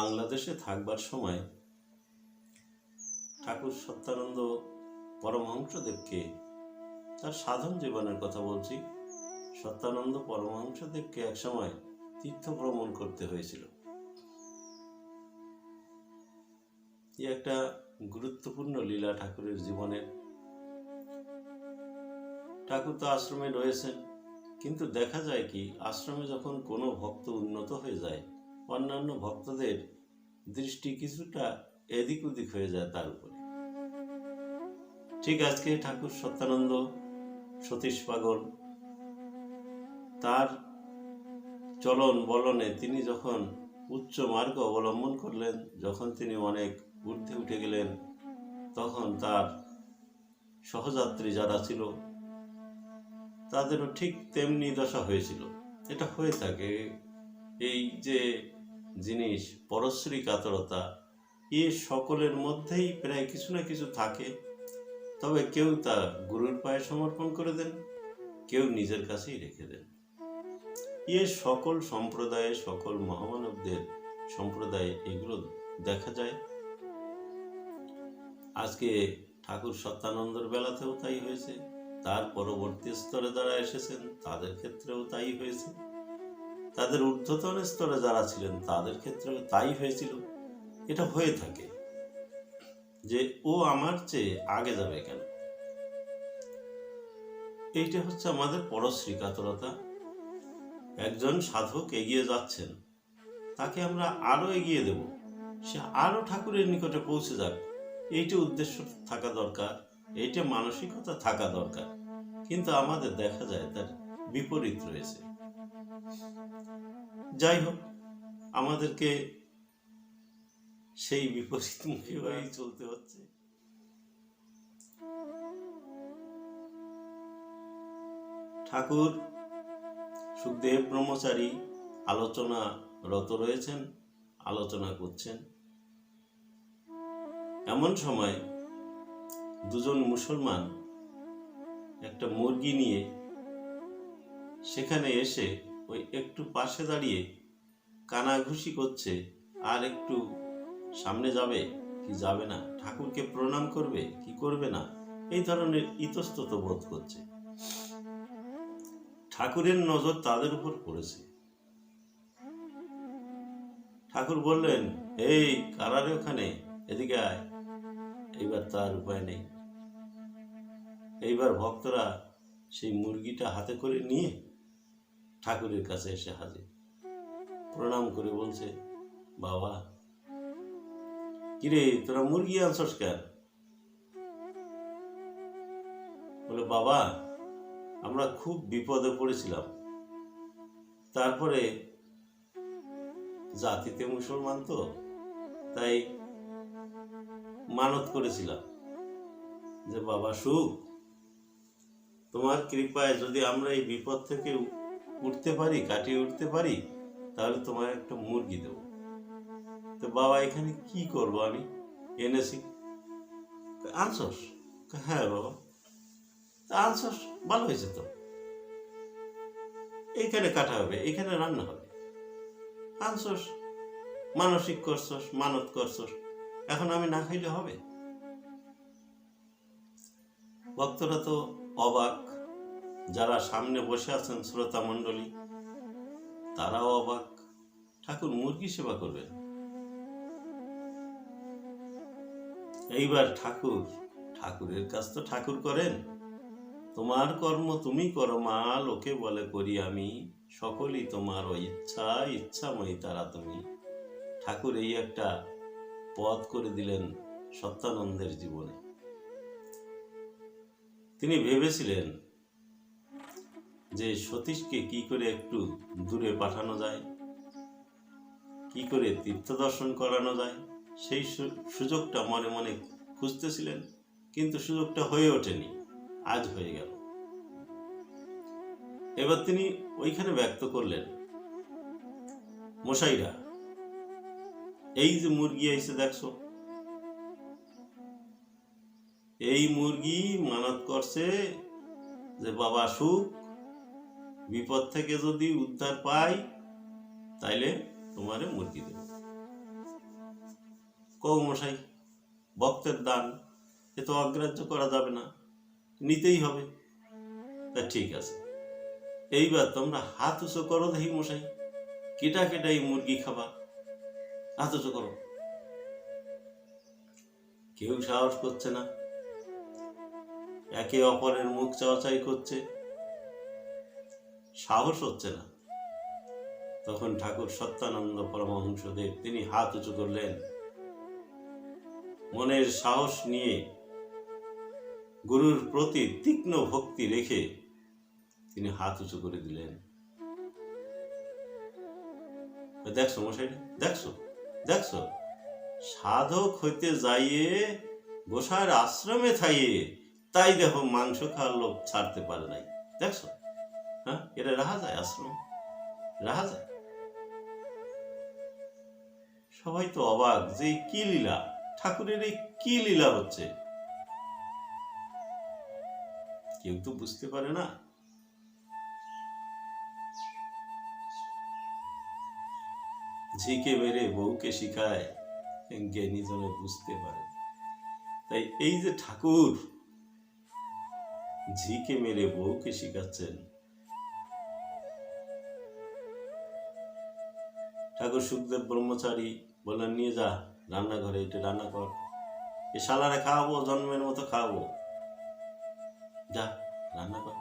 বাংলাদেশে থাকবার সময় ঠাকুর সত্যানন্দ পরমহংসদেবকে, তার সাধন জীবনের কথা বলছি, সত্যানন্দ পরমহংসদেবকে একসময় তীর্থ ভ্রমণ করতে হয়েছিল। একটা গুরুত্বপূর্ণ লীলা ঠাকুরের জীবনের। ঠাকুর তো আশ্রমে রয়েছেন, কিন্তু দেখা যায় কি, আশ্রমে যখন কোনো ভক্ত উন্নত হয়ে যায়, অন্যান্য ভক্তদের দৃষ্টি কিছুটা এদিক ওদিক হয়ে যায় তার উপরে। ঠিক আজকে ঠাকুর সত্যানন্দ সতীশ পাগল, তার চলন বলনে তিনি যখন উচ্চ মার্গ অবলম্বন করলেন, যখন তিনি অনেক ঊর্ধ্বে উঠে গেলেন, তখন তার সহযাত্রী যারা ছিল তাদেরও ঠিক তেমনি দশা হয়েছিল। এটা হয়ে থাকে, এই যে জিনিস পরশ্রী কাতরতা, এ সকলের মধ্যেই প্রায় কিছু না কিছু থাকে। তবে কেউ তা গুরুর পায়ে সমর্পণ করে দেন, কেউ নিজের কাছেই রেখে দেন। এ সকল সম্প্রদায়ে, সকল মহামানবদের সম্প্রদায়ে এগুলো দেখা যায়। আজকে ঠাকুর সত্যানন্দর বেলাতেও তাই হয়েছে, তার পরবর্তী স্তরে যারা এসেছেন তাদের ক্ষেত্রেও তাই হয়েছে, তাদের ঊর্ধ্বতন স্তরে যারা ছিলেন তাদের ক্ষেত্রেও তাই হয়েছিল। এটা হয়ে থাকে যে ও আমার চেয়ে আগে যাবে কেন। এইটা হচ্ছে আমাদের পরশ্রী কাতরতা। একজন সাধক এগিয়ে যাচ্ছেন, তাকে আমরা আরো এগিয়ে দেব, সে আরো ঠাকুরের নিকটে পৌঁছে যাক, এইটা উদ্দেশ্য থাকা দরকার, এইটা মানসিকতা থাকা দরকার। কিন্তু আমাদের দেখা যায় তার বিপরীত রয়েছে। যাই হোক, আমাদেরকে সেই বিপরীতমুখী হয়েই চলতে হচ্ছে। ঠাকুর সুখদেব ব্রহ্মচারী আলোচনা রত রয়েছেন, আলোচনা করছেন। এমন সময় দুজন মুসলমান একটা মুরগি নিয়ে সেখানে এসে ওই একটু পাশে দাঁড়িয়ে কানাঘুষি করছে, আর একটু সামনে যাবে কি যাবে না, ঠাকুরকে প্রণাম করবে কি করবে না, এই ধরনের ইতস্তত বোধ করছে। ঠাকুরের নজর তাদের উপর পড়েছে। ঠাকুর বললেন, এই কারারে ওখানে, এদিকে আয়। এইবার তার উপায় নেই। এইবার ভক্তরা সেই মুরগিটা হাতে করে নিয়ে ঠাকুরের কাছে এসে হাজির, প্রণাম করে বলছে, বাবা কিরে, তোরা মুরগি আনছস কেন? বলে, বাবা আমরা খুব বিপদে পড়েছিলাম, তারপরে জাতিতে মুসলমান তো, তাই মানত করেছিলাম যে বাবা সুখ, তোমার কৃপায় যদি আমরা এই বিপদ থেকে উঠতে পারি, কাটিয়ে উঠতে পারি, তাহলে তোমার একটা মুরগি দেব। তো বাবা এখানে কি করব, আমি এনেছি। আনছস? হ্যাঁ বাবা। তা আনছস, ভালো হয়েছে তো, এইখানে কাটা হবে, এইখানে রান্না হবে। আনছস, মানসিক করছস, মানত করছস, এখন আমি না খাইলে হবে? ভক্তরা তো অবাক, যারা সামনে বসে আছেন শ্রোতা মণ্ডলী তারাও অবাক। ঠাকুর মুরগি সেবা করবেন? এইবার ঠাকুরের কাজ তো ঠাকুর করেন। তোমার কর্ম তুমি করো মা, লোকে বলে করি আমি, সকলই তোমার ইচ্ছা, ইচ্ছাময়ী তারা তুমি। ঠাকুর এই একটা পথ করে দিলেন সত্যানন্দের জীবনে। তিনি ভেবেছিলেন যে সতীশকে কি করে একটু দূরে পাঠানো যায়, কি করে তীর্থ দর্শন করানো যায়, সেই সুযোগটা মনে মনে খুঁজতেছিলেন, কিন্তু সুযোগটা হয়ে ওঠেনি, আজ হয়ে গেল। এবার তিনি ওইখানে ব্যক্ত করলেন, মশাইরা এই যে মুরগি আইছে দেখছো, এই মুরগি মানত করছে যে বাবা সুখ, বিপদ থেকে যদি উদ্ধার পাই তাইলে তোমারে মুরগি দেব। কও মশাই, ভক্তের দান এ তো অগ্রাহ্য করা যাবে না, নিতেই হবে। তা ঠিক আছে, এইবার তোমরা হাত উঁচু করো দেখি মশাই, কেটা কেটা এই মুরগি খাবা, হাত উঁচু করো। কেউ সাহস করছে না, একে অপরের মুখ চাওয়াচাই করছে, সাহস হচ্ছে না। তখন ঠাকুর সত্যানন্দ পরমহংসদেব তিনি হাত উঁচু করলেন, মনের সাহস নিয়ে গুরুর প্রতি তীক্ষ্ণ ভক্তি রেখে তিনি হাত উঁচু করে দিলেন। দেখছো মশাই, দেখছো দেখছো, সাধক হইতে যাইয়ে গোসাইয়ের আশ্রমে থাইয়ে তাই দেখো মাংস খাওয়ার লোক ছাড়তে পারে নাই, দেখছো? হ্যাঁ, এটা রাহা যায়? আশ্রম রাহা যায়? সবাই তো অবাক যে কি লীলা, ঠাকুরের এই কি লীলা হচ্ছে, কেউ তো বুঝতে পারে না। ঝিকে মেরে বউকে শিখায়, জ্ঞানী জনে বুঝতে পারে। তাই এই যে ঠাকুর ঝিকে মেরে বউকে শিখাচ্ছেন, ঠাকুর সুখদেব ব্রহ্মচারী বললেন, নিয়ে যা রান্নাঘরে, এটা রান্না কর, এ শালারে খাওয়াবো, জন্মের মতো খাওয়াবো, যা রান্না কর।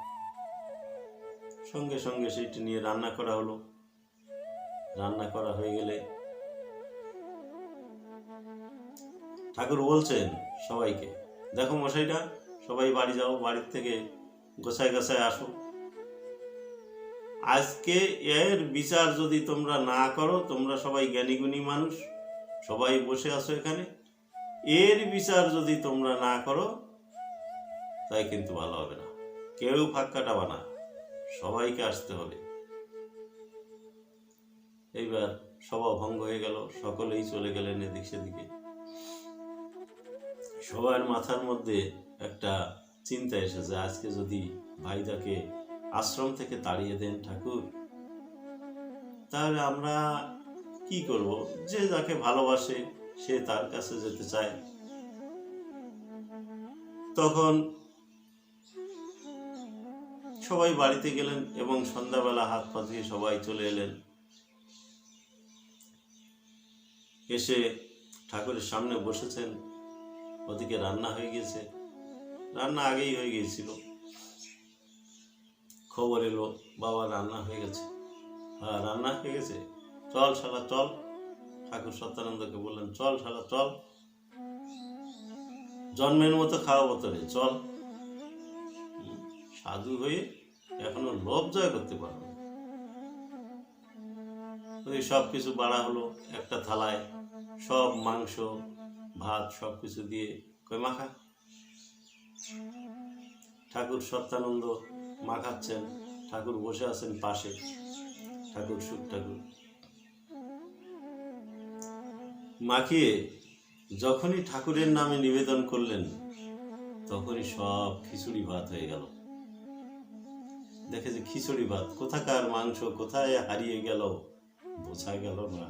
সঙ্গে সঙ্গে সেইটি নিয়ে রান্না করা হলো। রান্না করা হয়ে গেলে ঠাকুর বলছেন সবাইকে, দেখো মশাইটা, সবাই বাড়ি যাও, বাড়ির থেকে গোছায় গাছায় আসো, আজকে এর বিচার যদি তোমরা না করো, তোমরা সবাই জ্ঞানীগুণী মানুষ, সবাই বসে আছো এখানে, এর বিচার যদি তোমরা না করো তাই কিন্তু ভালো হবে না, কেউ ফাঁক কাটাবা না, সবাইকে আসতে হবে। এইবার সভা ভঙ্গ হয়ে গেল, সকলেই চলে গেলেন এদিক সেদিকে। সবার মাথার মধ্যে একটা চিন্তা এসেছে, আজকে যদি ভাইদাকে আশ্রম থেকে তাড়িয়ে দেন ঠাকুর, তাহলে আমরা কি করব? যে যাকে ভালোবাসে সে তার কাছে যেতে চায়। তখন সবাই বাড়িতে গেলেন এবং সন্ধ্যাবেলা হাত পা ধুয়ে সবাই চলে এলেন। এসে ঠাকুরের সামনে বসেছেন, ওদিকে রান্না হয়ে গেছে, রান্না আগেই হয়ে গিয়েছিল। খবর এলো, বাবা রান্না হয়ে গেছে। হ্যাঁ, রান্না হয়ে গেছে, চল শালা চল। ঠাকুর সত্যানন্দকে বললেন, চল শালা চল, জন্মের মতো খাওয়াবো তোরে, চল। সাধু হয়ে এখনো লোভ জয় করতে পারবে। সব কিছু বাড়া হলো একটা থালায়, সব মাংস ভাত সব কিছু দিয়ে কই মাখা। ঠাকুর সত্যানন্দ মাখাচ্ছেন, ঠাকুর বসে আছেন পাশে, ঠাকুর সুখ ঠাকুর মাখিয়ে যখনই ঠাকুরের নামে নিবেদন করলেন, তখনই সব খিচুড়ি ভাত হয়ে গেল। দেখে যে খিচুড়ি ভাত, কোথাকার মাংস কোথায় হারিয়ে গেল বোঝা গেল না।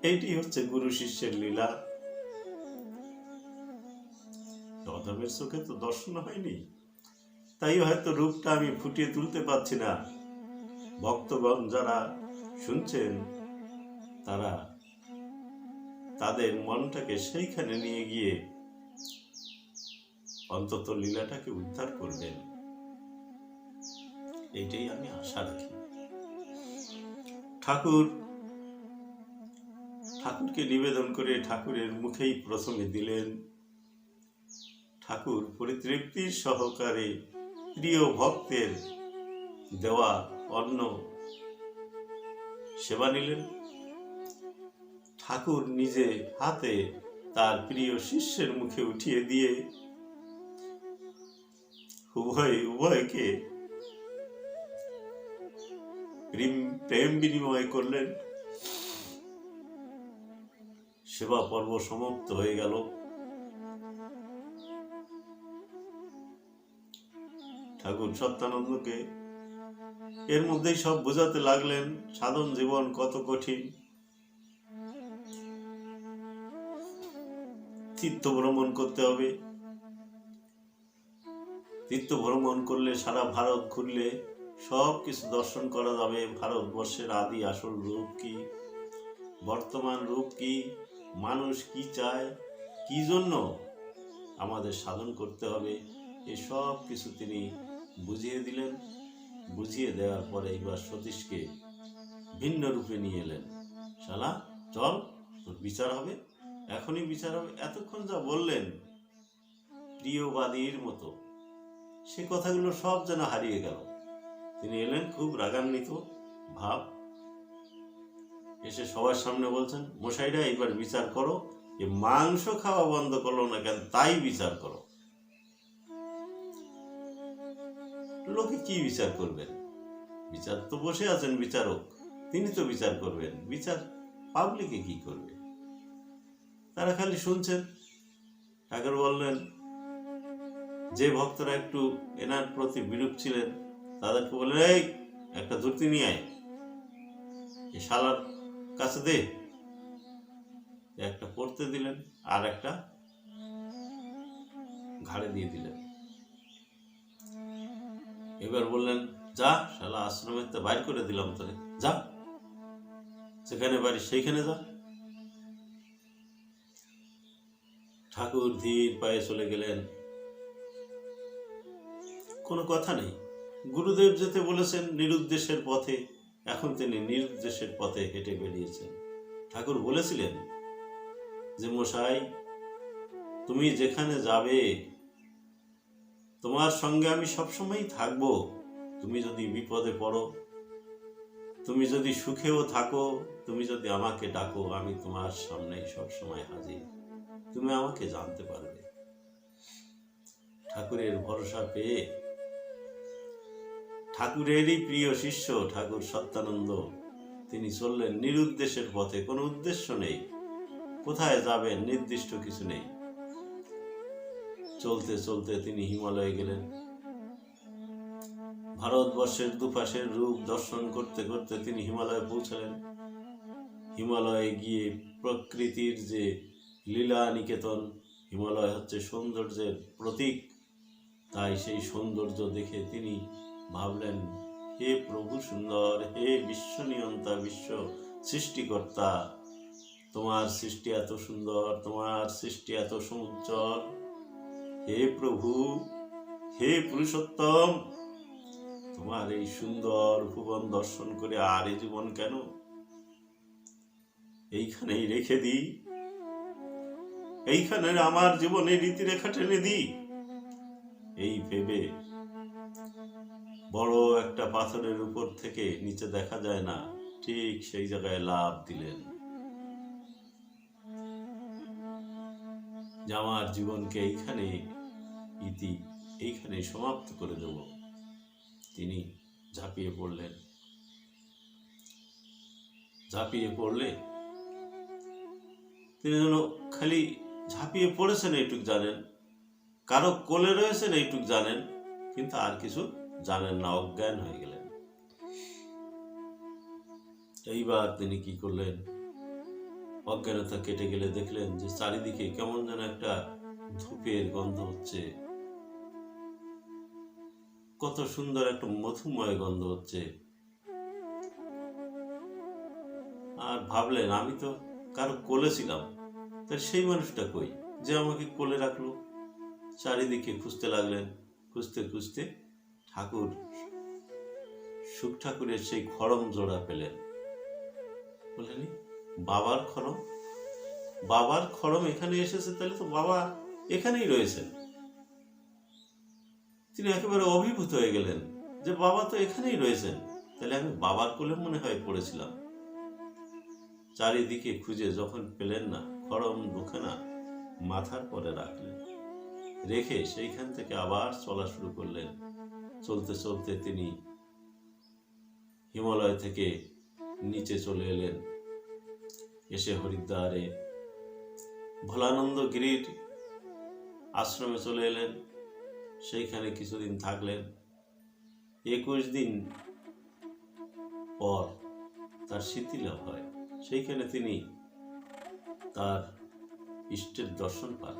এইটি হচ্ছে গুরু শিষ্যের লীলা। অধমের চোখে তো দর্শন হয়নি, তাই হয়তো রূপটা আমি ফুটিয়ে তুলতে পারছি না। ভক্তগণ যারা শুনছেন তারা তাদের মনটাকে সেইখানে নিয়ে গিয়ে অন্তত লীলাটাকে উদ্ধার করবেন, এইটাই আমি আশা রাখি। ঠাকুরকে নিবেদন করে ঠাকুরের মুখেই প্রথমে দিলেন। ঠাকুর পরিতৃপ্তির সহকারে প্রিয় ভক্তের দেওয়া অন্ন সেবা নিলেন। ঠাকুর নিজে হাতে তার প্রিয় শিষ্যের মুখে উঠিয়ে দিয়ে উভয়কে প্রেম বিনিময় করলেন। সেবা পর্ব সমাপ্ত হয়ে গেল। ঠাকুর সত্যানন্দকে এর মধ্যেই সব বোঝাতে লাগলেন সাধন জীবন কত কঠিন। তীর্থ ভ্রমণ করতে হবে। তীর্থ ভ্রমণ করলে, সারা ভারত ঘুরলে সব কিছু দর্শন করা যাবে। ভারতবর্ষের আদি আসল রূপ কি, বর্তমান রূপ কি, মানুষ কি চায়, কি জন্য আমাদের সাধন করতে হবে, এসব কিছু তিনি বুঝিয়ে দিলেন। বুঝিয়ে দেওয়ার পরে এবার সতীশকে ভিন্ন রূপে নিয়ে এলেন। শালা চল, তোর বিচার হবে, এখনই বিচার হবে। এতক্ষণ যা বললেন প্রিয়বাদীর মতো, সে কথাগুলো সব যেন হারিয়ে গেল। তিনি এলেন খুব রাগান্বিত ভাব, এসে সবার সামনে বলছেন, মশাইরা এবার বিচার করো, এ মাংস খাওয়া বন্ধ করলো না কেন, তাই বিচার করো। লোকে কি বিচার করবেন? বিচার তো বসে আছেন বিচারক, তিনি তো বিচার করবেন। বিচার পাবলিকে কি করবে? তারা খালি শুনছেন। ঠাকুর বললেন, যে ভক্তরা একটু এনার প্রতি বিরূপ ছিলেন তাদেরকে বললেন, এই একটা ধুতি নিয়ে আয়, এ শালার কাছে দে। একটা পড়তে দিলেন, আর একটা ঘাড়ে দিয়ে দিলেন। এবার বললেন, যা শালা, আশ্রমের তো বাইর করে দিলাম তোরে, যা, সেখানে বাড়ি সেইখানে যা। ঠাকুর ধীর পায়ে চলে গেলেন। কোনো কথা নেই, গুরুদেব যেতে বলেছেন নিরুদ্দেশের পথে, এখন তিনি নিরুদ্দেশের পথে হেঁটে বেরিয়েছেন। ঠাকুর বলেছিলেন যে, মশাই তুমি যেখানে যাবে তোমার সঙ্গে আমি সবসময় থাকবো। তুমি যদি বিপদে পড়ো, তুমি যদি সুখেও থাকো, তুমি যদি আমাকে ডাকো, আমি তোমার সামনেই সবসময় হাজির, তুমি আমাকে জানতে পারবে। ঠাকুরের ভরসা পেয়ে ঠাকুরেরই প্রিয় শিষ্য ঠাকুর সত্যানন্দ তিনি চললেন নিরুদ্দেশের পথে। কোনো উদ্দেশ্য নেই, কোথায় যাবেন নির্দিষ্ট কিছু নেই। চলতে চলতে তিনি হিমালয়ে গেলেন। ভারতবর্ষের দুপাশের রূপ দর্শন করতে করতে তিনি হিমালয়ে পৌঁছলেন। হিমালয়ে গিয়ে প্রকৃতির যে লীলা নিকেতন, হিমালয় হচ্ছে সৌন্দর্যের প্রতীক, তাই সেই সৌন্দর্য দেখে তিনি ভাবলেন, হে প্রভু সুন্দর, হে বিশ্ব নিয়ন্তা, বিশ্ব সৃষ্টিকর্তা, তোমার সৃষ্টি এত সুন্দর, তোমার সৃষ্টি এত সমুজ্জ্বল, হে প্রভু, হে পুরুষোত্তম, তোমার এই সুন্দর ভুবন দর্শন করে আর এই জীবন কেন, এইখানেই রেখে দিই, এইখানে আমার জীবনের রীতিরেখা টেনে দিই, এই ভেবে বড় একটা পাথরের উপর থেকে নিচে দেখা যায় না, ঠিক সেই জায়গায় লাফ দিলেন যে আমার জীবনকে এইখানে সমাপ্ত করে দেব। তিনি ঝাঁপিয়ে পড়লেন। ঝাঁপিয়ে পড়লে তিনি যেন খালি ঝাঁপিয়ে পড়েছেন এইটুক জানেন, কারো কোলে রয়েছেন এইটুক জানেন, কিন্তু আর কিছু জানেন না, অজ্ঞান হয়ে গেলেন। এইবার তিনি কি করলেন, অজ্ঞানতা কেটে গেলে দেখলেন যে চারিদিকে কেমন যেন একটা ধূপের গন্ধ হচ্ছে, কত সুন্দর একটা মধুময় গন্ধ হচ্ছে। আর ভাবলেন, আমি তো কারো কোলে ছিলাম, তার সেই মানুষটা কই যে আমাকে কোলে রাখলো। চারিদিকে খুঁজতে লাগলেন, খুঁজতে খুঁজতে সুখ ঠাকুরের সেই খড়ম জোড়া পেলেন। বললেন, বাবার খড়ম এখানে এসেছে, তাহলে তো বাবা এখানেই রয়েছেন। তিনি একেবারে অভিভূত হয়ে গেলেন যে বাবা তো এখানেই রয়েছেন, তাহলে আমি বাবার কোলে মনে হয় পড়েছিলাম। চারিদিকে খুঁজে যখন পেলেন না, খড়ম দুখানা মাথার পরে রাখলেন, রেখে সেইখান থেকে আবার চলা শুরু করলেন। চলতে চলতে তিনি হিমালয় থেকে নিচে চলে এলেন, এসে হরিদ্বারে ভোলানন্দ গিরির আশ্রমে চলে এলেন। সেইখানে কিছুদিন থাকলেন। 21 দিন পর তার সিদ্ধিলাভ হয়। সেইখানে তিনি তার ইষ্টের দর্শন পান।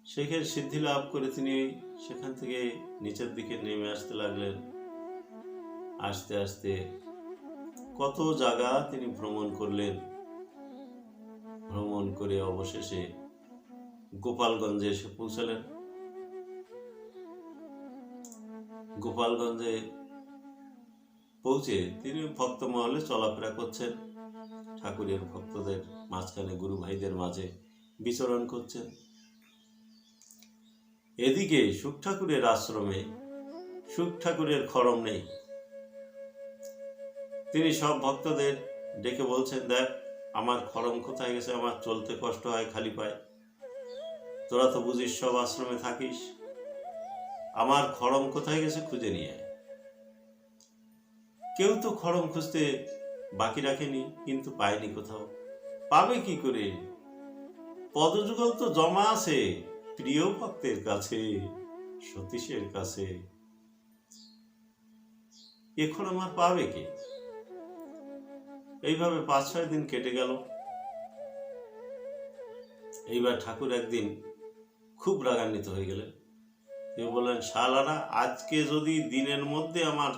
সেখানে সিদ্ধি লাভ করে তিনি সেখান থেকে নিচের দিকে নেমে আসতে লাগলেন। আস্তে আস্তে কত জায়গা তিনি ভ্রমণ করলেন। ভ্রমণ করে অবশেষে গোপালগঞ্জে এসে পৌঁছালেন। গোপালগঞ্জে পৌঁছে তিনি ভক্ত মহলে চলাফেরা করছেন, ঠাকুরের ভক্তদের মাঝখানে, গুরু ভাইদের মাঝে বিচরণ করছেন। এদিকে সুখ ঠাকুরের আশ্রমে সুখ ঠাকুরের খড়ম নেই। তিনি সব ভক্তদের ডেকে বলছেন, দেখ আমার খড়ম কোথায় গেছে, আমার চলতে কষ্ট হয় খালি পায়, তোরা তো বুঝিস সব আশ্রমে থাকিস, আমার খড়ম কোথায় গেছে খুঁজে নিয়ে আয়। কেউ তো খড়ম খুঁজতে বাকি রাখেনি, কিন্তু পায়নি কোথাও। পাবে কি করে? পদযুগল তো জমা আছে প্রিয় ভক্তের কাছে, সতীশের কাছে, এ খড়ম আর পাবে কে? এইভাবে 5-6 দিন কেটে গেল। এইবার ঠাকুর একদিন খুব রাগান্বিত হয়ে গেলেন। তিনি বললেন, শালারা, আজকে যদি দিনের মধ্যে আমার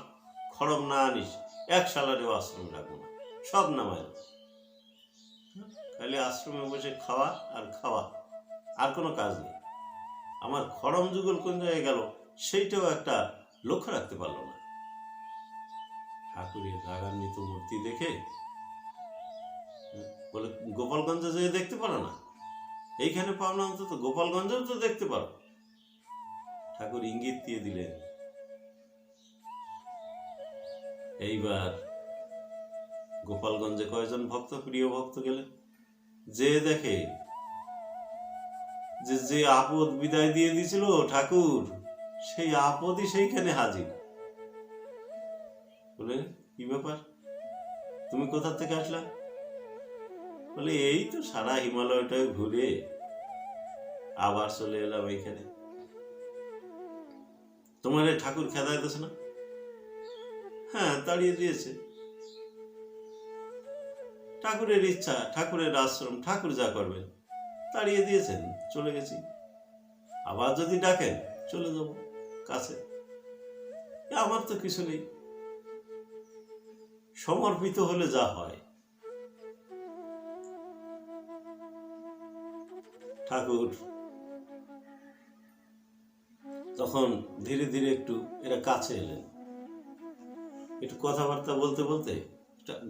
খড়ম না আনিস, এক শালারেও আশ্রমে রাখবো না, সব নামায়। খালি আশ্রমে বসে খাওয়া আর খাওয়া, আর কোনো কাজ নেই। আমার খড়ম যুগল কোন জায়গায় গেল সেইটাও একটা লক্ষ্য রাখতে পারলো না। ঠাকুরের রাগান্বিত মূর্তি দেখে বলে, গোপালগঞ্জে যেয়ে দেখতে পারো না? এইখানে পাও না, অন্তত গোপালগঞ্জেও তো দেখতে পারো। ঠাকুর ইঙ্গিত দিয়ে দিলেন। এইবার গোপালগঞ্জে কয়েকজন ভক্ত, প্রিয় ভক্ত গেলেন, যে দেখে যে আপদ বিদায় দিয়ে দিয়েছিল ঠাকুর, সেই আপদই সেইখানে হাজির। বলে, কি ব্যাপার, তুমি কোথা থেকে আসলা? বলে, এই তো সারা হিমালয়টায় ঘুরে আবার চলে এলাম এইখানে। তোমার এই ঠাকুর খেদায় দিয়েছে না? হ্যাঁ, তাড়িয়ে দিয়েছে। ঠাকুরের ইচ্ছা, ঠাকুরের আশ্রম, ঠাকুর যা করবেন, তাড়িয়ে দিয়েছেন, চলে গেছি। আবার যদি ডাকেন চলে যাব কাছে, আমার তো কিছু নেই, সমর্পিত হলে যা হয়। ঠাকুর তখন ধীরে ধীরে একটু এরা কাছে এলেন, একটু কথাবার্তা বলতে বলতে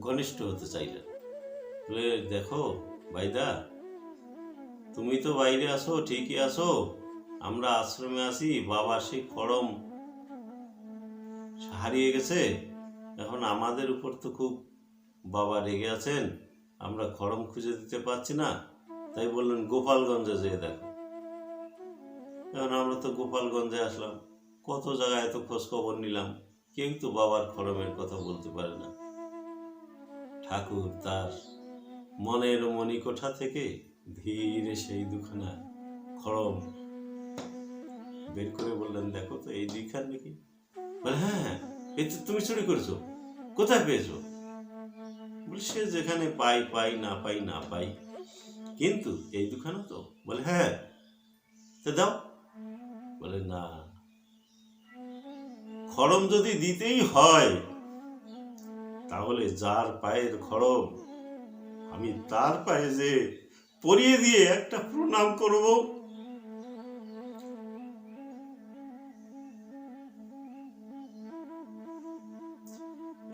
ঘনিষ্ঠ হতে চাইলেন। বলে, দেখো ভাইদা, তুমি তো বাইরে আসো, ঠিকই আসো, আমরা আশ্রমে আসি, বাবা সেই খড়ম হারিয়ে গেছে, এখন আমাদের উপর তো খুব বাবা রেগে আছেন, আমরা খড়ম খুঁজে দিতে পারছি না, তাই বললেন গোপালগঞ্জে যেয়ে দেখো। এখন আমরা তো গোপালগঞ্জে আসলাম, কত জায়গায় তো খোঁজ খবর নিলাম, কেউ তো বাবার খড়মের কথা বলতে পারে না। ঠাকুর তার মনের মণিকোঠা থেকে ধীরে সেই দুখানা খড়ম বের করে বললেন, দেখো তো এই দুইখান নাকি? বলে, হ্যাঁ হ্যাঁ, এই তো তুমি চুরি করেছো, কোথায় পেয়েছো? বলে, সে যেখানে পাই পাই, না পাই না পাই, কিন্তু এই দুখানা তো। বলে, হ্যাঁ, তা দাও। বলে, না, খড়ম যদি দিতেই হয় তাহলে যার পায়ের খড়ম, আমি তার পায়ে যে পরিয়ে দিয়ে একটা প্রণাম করব।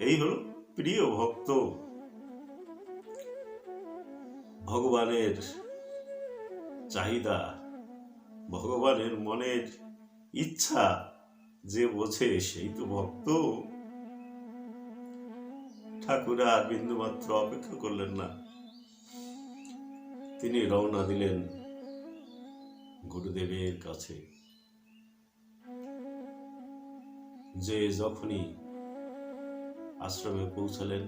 এই হলো প্রিয় ভক্ত, ভগবানের চাহিদা, ভগবানের মনের ইচ্ছা যে বোঝে সেই তো ভক্ত। ঠাকুর আর বিন্দুমাত্র অপেক্ষা করলেন না, তিনি রওনা দিলেন গুরুদেবের কাছে। যে যখনই আশ্রমে পৌঁছালেন,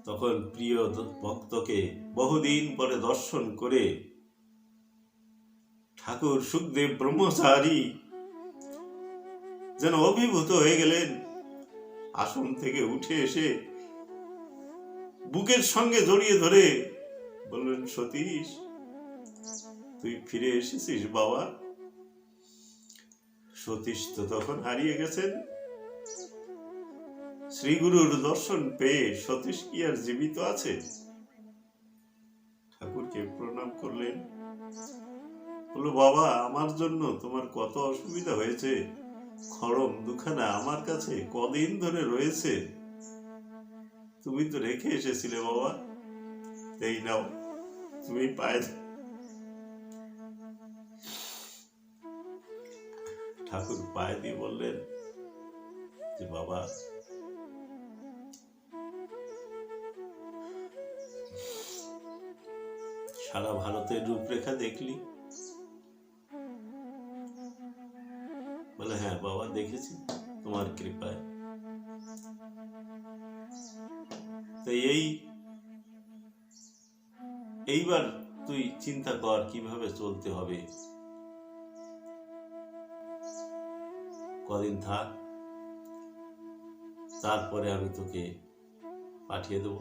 তখন প্রিয় ভক্তকে বহুদিন পরে দর্শন করে ঠাকুর সুখদেব ব্রহ্মচারী যেন অভিভূত হয়ে গেলেন। আসন থেকে উঠে এসে বুকের সঙ্গে জড়িয়ে ধরে বললেন, সতীশ, তুই ফিরে এসেছিস বাবা। সতীশ তো তখন হারিয়ে গেছেন। শ্রীগুরুর দর্শন পেয়ে সতীশ কি আর জীবিত আছে? ঠাকুরকে প্রণাম করলেন, বলল, বাবা, আমার জন্য তোমার কত অসুবিধা হয়েছে। খড়ম দুখানা আমার কাছে কদিন ধরে রয়েছে, তুমি তো রেখে এসেছিলে বাবা, এই নাও, তুমি পায়ে। ঠাকুর পায়ে দিয়ে বললেন যে, বাবা, সারা ভারতের রূপরেখা দেখলি? বলে, হ্যাঁ বাবা, দেখেছি তোমার কৃপায়। তো এইবার তুই চিন্তা কর কিভাবে চলতে হবে। কদিন থাক, তারপরে আমি তোকে পাঠিয়ে দেব।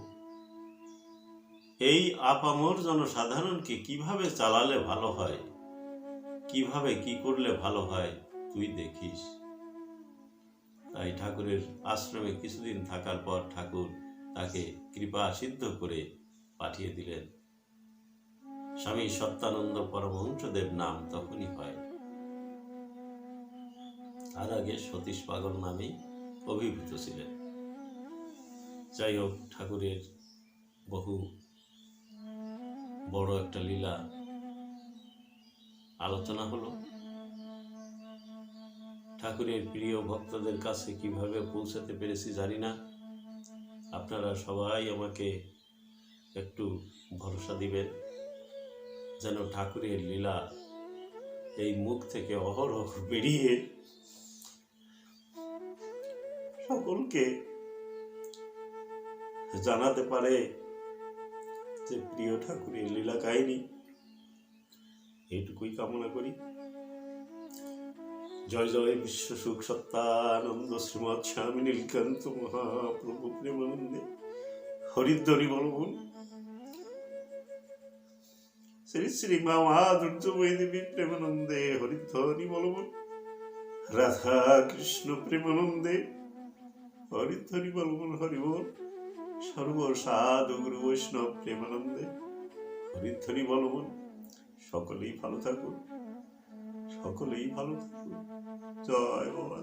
এই আপামর জনসাধারণকে কিভাবে চালালে ভালো হয়, কিভাবে কি করলে ভালো হয়, তুই দেখিস। তাই ঠাকুরের আশ্রমে কিছুদিন থাকার পর ঠাকুর তাকে কৃপা সিদ্ধ করে পাঠিয়ে দিলেন। স্বামী সত্যানন্দ পরমহংসদেব নাম তখনই হয়। তার আগে সতীশ পাগল নামেই অভিভূত ছিলেন। যাই হোক, ঠাকুরের বহু বড় একটা লীলা আলোচনা হলো। ঠাকুরের প্রিয় ভক্তদের কাছে কিভাবে পৌঁছাতে পেরেছি জানি না। আপনারা সবাই আমাকে একটু ভরসা দিবেন, যেন ঠাকুরের লীলা এই মুখ থেকে অহরহ বেরিয়ে সকলকে জানাতে পারে যে প্রিয় ঠাকুরের লীলা কাহিনী। এইটুকুই কামনা করি। জয় জয় বিশ্ব সুখ সত্তানন্দ শ্রীমৎ স্বামী নীলকান্ত মহাপ্রভু প্রেমানন্দে হরিধ্বনি বলবুন। শ্রী শ্রী মা দুর্যোময়ী দেবী প্রেমানন্দে হরিধ্বনি বলবুন। রাধা কৃষ্ণ প্রেমানন্দে হরিধ্বনি বলবুন। হরিবল। সর্বসাধু গুরু বৈষ্ণব প্রেমানন্দে হরিধ্বনি বলবুন। সকলেই ভালো থাকুন, সকলেই ভালো থাকুন। জয় বাবা।